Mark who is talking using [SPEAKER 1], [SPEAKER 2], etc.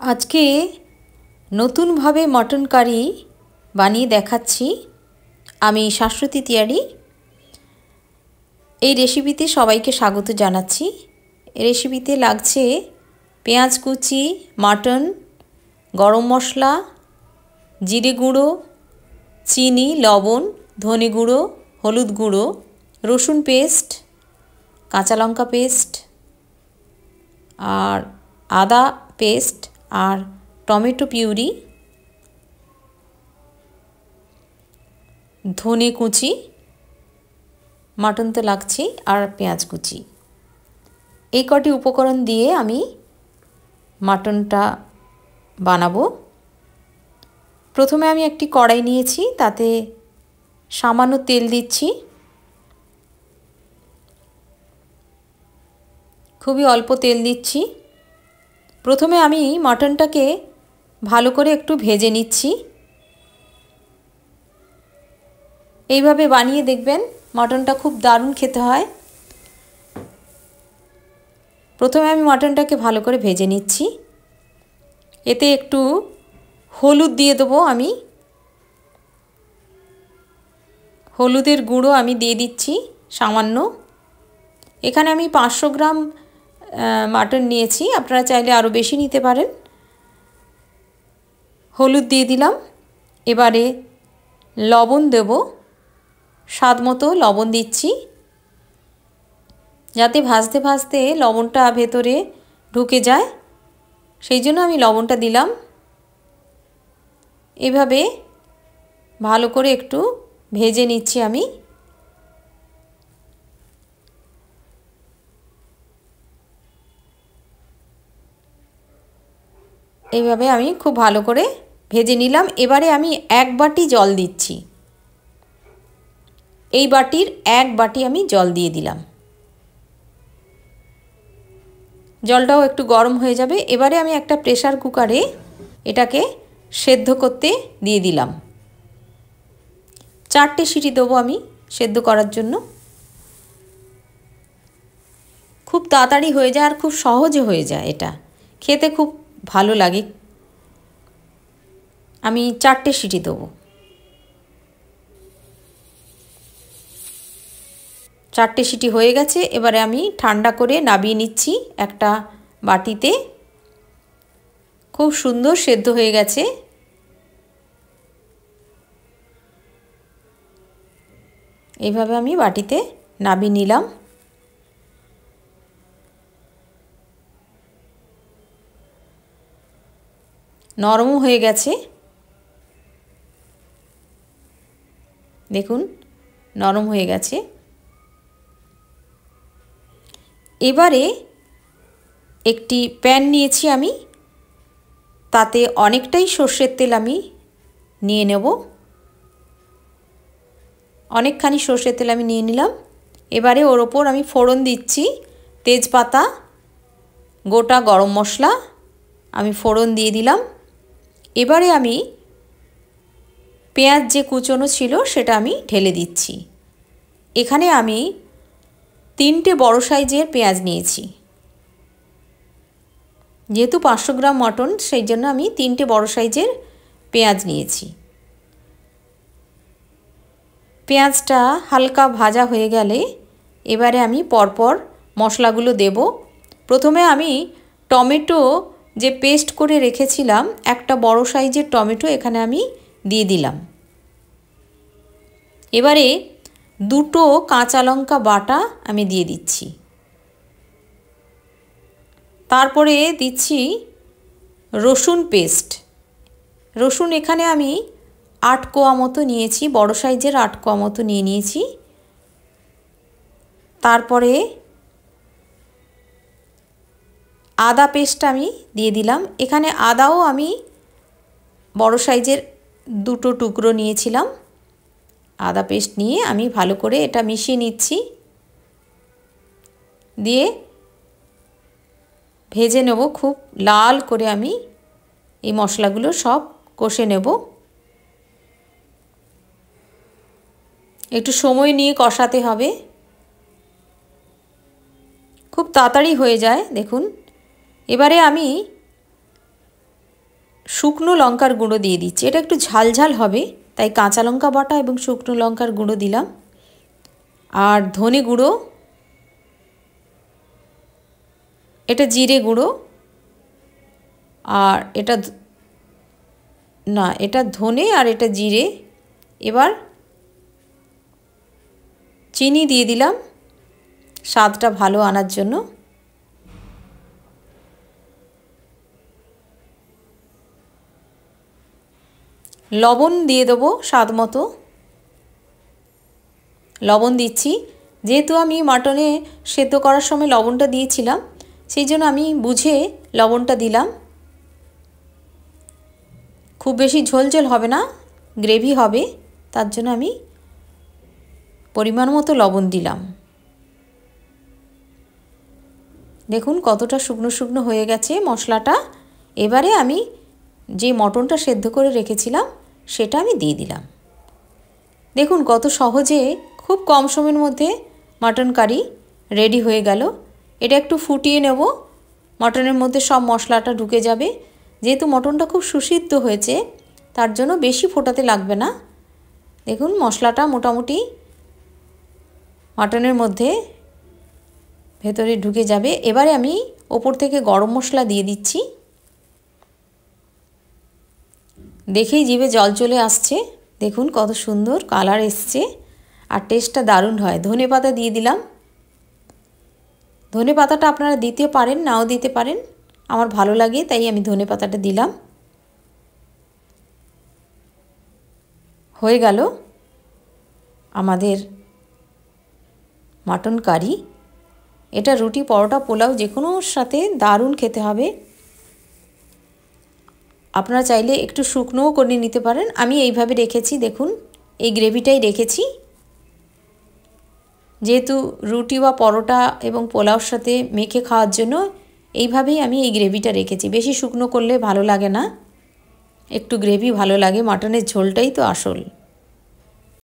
[SPEAKER 1] आज के नतून भावे मटन कारी बानिए देखाচ্ছি आमी शाश्वती তিয়ারি। এই রেসিপিতে সবাইকে স্বাগত জানাচ্ছি। এই রেসিপিতে লাগছে পেঁয়াজ কুচি, মাটন, গরম মশলা, জিরে গুঁড়ো, চিনি, লবণ, ধনে গুঁড়ো, হলুদ গুঁড়ো, রসুন পেস্ট, কাঁচা লঙ্কা পেস্ট আর আদা পেস্ট আর টমেটো পিউরি, ধনে কুচি, মাটন তো লাগছেই আর পেঁয়াজ কুচি। এই কটি উপকরণ দিয়ে আমি মাটনটা বানাবো। প্রথমে আমি একটি কড়াই নিয়েছি, তাতে সামান্য তেল দিচ্ছি। খুবই অল্প তেল দিচ্ছি। প্রথমে আমি মাটনটাকে ভালো করে একটু ভেজে নিচ্ছি। এইভাবে বানিয়ে দেখবেন, মাটনটা খুব দারুণ খেতে হয়। প্রথমে আমি মাটনটাকে ভালো করে ভেজে নিচ্ছি। এতে একটু হলুদ দিয়ে দেবো আমি। হলুদের গুঁড়ো আমি দিয়ে দিচ্ছি সামান্য। এখানে আমি 500 গ্রাম মাটন নিয়েছি, আপনারা চাইলে আরও বেশি নিতে পারেন। হলুদ দিয়ে দিলাম। এবারে লবণ দেব, স্বাদ মতো লবণ দিচ্ছি, যাতে ভাজতে ভাজতে লবণটা ভেতরে ঢুকে যায়, সেই জন্য আমি লবণটা দিলাম। এভাবে ভালো করে একটু ভেজে নিচ্ছি আমি। এইভাবে আমি খুব ভালো করে ভেজে নিলাম। এবারে আমি 1 বাটি জল দিচ্ছি। এই বাটির 1 বাটি আমি জল দিয়ে দিলাম। জলটাও একটু গরম হয়ে যাবে। এবারে আমি একটা প্রেসার কুকারে এটাকে সেদ্ধ করতে দিয়ে দিলাম। 4টে সিটি দেবো আমি সেদ্ধ করার জন্য। খুব তাড়াতাড়ি হয়ে যায় আর খুব সহজে হয়ে যায়, এটা খেতে খুব ভালো লাগে। আমি 4টে সিটি দেবো। 4টে সিটি হয়ে গেছে। এবারে আমি ঠান্ডা করে নামিয়ে নিচ্ছি একটা বাটিতে। খুব সুন্দর সেদ্ধ হয়ে গেছে। এইভাবে আমি বাটিতে নামিয়ে নিলাম। নরমও হয়ে গেছে, দেখুন নরম হয়ে গেছে। এবারে একটি প্যান নিয়েছি আমি, তাতে অনেকটাই সর্ষের তেল আমি নিয়ে নেব। অনেকখানি সর্ষের তেল আমি নিয়ে নিলাম। এবারে ওর ওপর আমি ফোড়ন দিচ্ছি। তেজপাতা, গোটা গরম মশলা আমি ফোড়ন দিয়ে দিলাম। এবারে আমি পেঁয়াজ যে কুচনো ছিল সেটা আমি ঢেলে দিচ্ছি। এখানে আমি 3টে বড় সাইজের পেঁয়াজ নিয়েছি। যেহেতু 500 গ্রাম মটন, সেই জন্য আমি 3টে বড় সাইজের পেঁয়াজ নিয়েছি। পেঁয়াজটা হালকা ভাজা হয়ে গেলে এবারে আমি পরপর মশলাগুলো দেব। প্রথমে আমি টমেটো যে পেস্ট করে রেখেছিলাম, একটা বড় সাইজের টমেটো এখানে আমি দিয়ে দিলাম। এবারে 2টো কাঁচা লঙ্কা বাটা আমি দিয়ে দিচ্ছি। তারপরে দিচ্ছি রসুন পেস্ট। রসুন এখানে আমি 8 কোয়া মতো নিয়েছি, বড় সাইজের 8 কোয়া মতো নিয়ে নিয়েছি। তারপরে আদা পেস্ট আমি দিয়ে দিলাম। এখানে আদাও আমি বড় সাইজের 2টো টুকরো নিয়েছিলাম। আদা পেস্ট নিয়ে আমি ভালো করে এটা মিশিয়ে নিচ্ছি। দিয়ে ভেজে নেব, খুব লাল করে আমি এই মশলাগুলো সব কষে নেব। একটু সময় নিয়ে কষাতে হবে, খুব তাড়াতাড়ি হয়ে যায় দেখুন। এবারে আমি শুকনো লঙ্কার গুঁড়ো দিয়ে দিচ্ছি। এটা একটু ঝাল ঝাল হবে, তাই কাঁচা লঙ্কা বাটা এবং শুকনো লঙ্কার গুঁড়ো দিলাম। আর ধনে গুঁড়ো, এটা জিরে গুঁড়ো, আর এটা না, এটা ধনে আর এটা জিরে। এবার চিনি দিয়ে দিলাম স্বাদটা ভালো আনার জন্য। লবণ দিয়ে দেবো স্বাদ মতো, লবণ দিচ্ছি। যেহেতু আমি মাটনে সেদ্ধ করার সময় লবণটা দিয়েছিলাম, সেই জন্য আমি বুঝে লবণটা দিলাম। খুব বেশি ঝোল ঝোল হবে না, গ্রেভি হবে, তার জন্য আমি পরিমাণ মতো লবণ দিলাম। দেখুন কতটা শুকনো শুকনো হয়ে গেছে মশলাটা। এবারে আমি যে মটনটা সেদ্ধ করে রেখেছিলাম সেটা আমি দিয়ে দিলাম। দেখুন কত সহজে খুব কম সময়ের মধ্যে মাটন কারি রেডি হয়ে গেল। এটা একটু ফুটিয়ে নেব, মটনের মধ্যে সব মশলাটা ঢুকে যাবে। যেহেতু মটনটা খুব সুসিদ্ধ হয়েছে, তার জন্য বেশি ফোটাতে লাগবে না। দেখুন মশলাটা মোটামুটি মাটনের মধ্যে ভেতরে ঢুকে যাবে। এবারে আমি ওপর থেকে গরম মশলা দিয়ে দিচ্ছি। দেখেই জিভে জল চলে আসছে। দেখুন কত সুন্দর কালার এসছে, আর টেস্টটা দারুণ হয়। ধনেপাতা দিয়ে দিলাম। ধনেপাতাটা আপনারা দিতে পারেন, নাও দিতে পারেন, আমার ভালো লাগে তাই আমি ধনেপাতাটা দিলাম। হয়ে গেল আমাদের মাটন কারি। এটা রুটি, পরোটা, পোলাও যে কোনোর সাথে দারুণ খেতে হবে। আপনারা চাইলে একটু শুকনোও করে নিতে পারেন। আমি এইভাবে রেখেছি, দেখুন এই গ্রেভিটাই রেখেছি। যেহেতু রুটি বা পরোটা এবং পোলাওর সাথে মেখে খাওয়ার জন্য এইভাবেই আমি এই গ্রেভিটা রেখেছি। বেশি শুকনো করলে ভালো লাগে না, একটু গ্রেভি ভালো লাগে। মাটনের ঝোলটাই তো আসল।